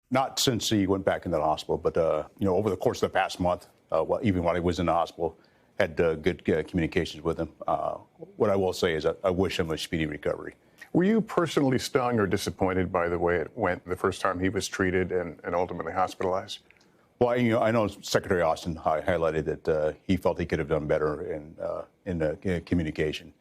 Not since he went back into the hospital, but over the course of the past month, even while he was in the hospital, had good communications with him. What I will say is I wish him a speedy recovery. Were you personally stung or disappointed by the way it went the first time he was treated and ultimately hospitalized? Well, I know Secretary Austin highlighted that he felt he could have done better in the communication.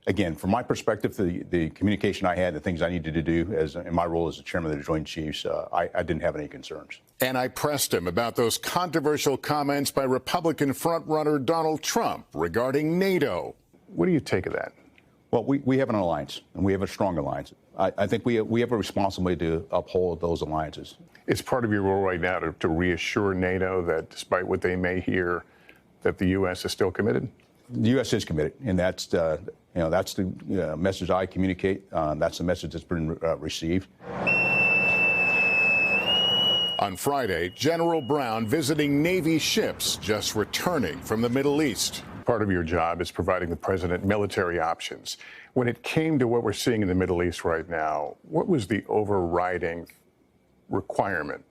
Again, from my perspective, the communication I had, the things I needed to do as in my role as the chairman of the Joint Chiefs, I didn't have any concerns. And I pressed him about those controversial comments by Republican frontrunner Donald Trump regarding NATO. What do you take of that? Well, we have an alliance, and we have a strong alliance. I think we have a responsibility to uphold those alliances. It's part of your role right now to reassure NATO that despite what they may hear, that the U.S. is still committed? The U.S. is committed, and that's the message I communicate. That's the message that's been received. On Friday, General Brown visiting Navy ships just returning from the Middle East. Part of your job is providing the president military options. When it came to what we're seeing in the Middle East right now, what was the overriding requirement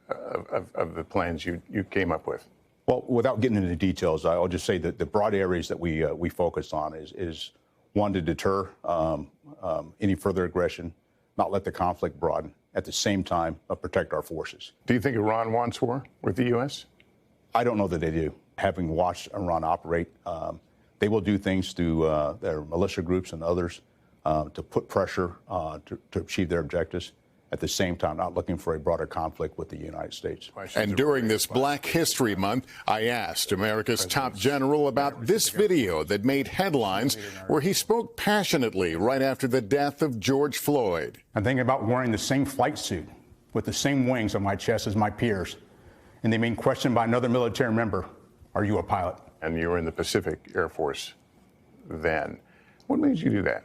of the plans you came up with? Well, without getting into the details, I'll just say that the broad areas that we focus on is one, to deter any further aggression, not let the conflict broaden, at the same time protect our forces. Do you think Iran wants war with the U.S.? I don't know that they do. Having watched Iran operate, they will do things through their militia groups and others to put pressure to achieve their objectives. At the same time, not looking for a broader conflict with the United States. And during this Black History Month, I asked America's top general about this video that made headlines where he spoke passionately right after the death of George Floyd. I'm thinking about wearing the same flight suit with the same wings on my chest as my peers, and they being questioned by another military member, are you a pilot? And you were in the Pacific Air Force then. What made you do that?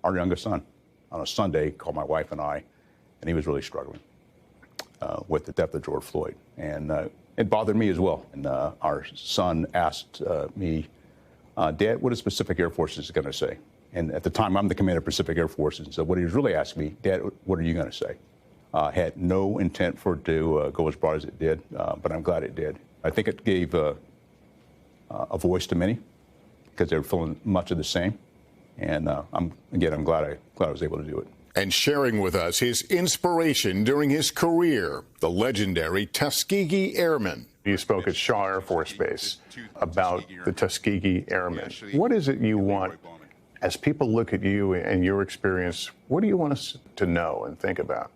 Our youngest son, on a Sunday, called my wife and I, and he was really struggling with the death of George Floyd. And it bothered me as well. And our son asked me, Dad, what is Pacific Air Force going to say? And at the time, I'm the commander of Pacific Air Forces. And so what he was really asking me, Dad, what are you going to say? Had no intent for it to go as broad as it did, but I'm glad it did. I think it gave a voice to many because they were feeling much of the same. And I'm glad I was able to do it. And sharing with us his inspiration during his career, the legendary Tuskegee Airmen. You spoke at Shaw Air Force Base about the Tuskegee Airmen. What is it you want, as people look at you and your experience, what do you want us to know and think about?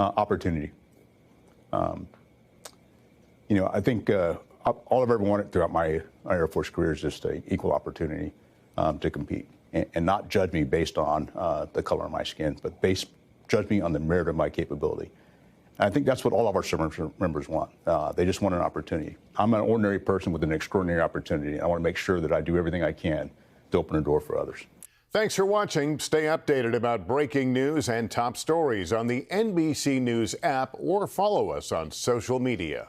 Opportunity. I think all I've ever wanted throughout my Air Force career is just an equal opportunity to compete. And not judge me based on the color of my skin, but judge me on the merit of my capability. And I think that's what all of our service members want. They just want an opportunity. I'm an ordinary person with an extraordinary opportunity. I want to make sure that I do everything I can to open a door for others. Thanks for watching. Stay updated about breaking news and top stories on the NBC News app or follow us on social media.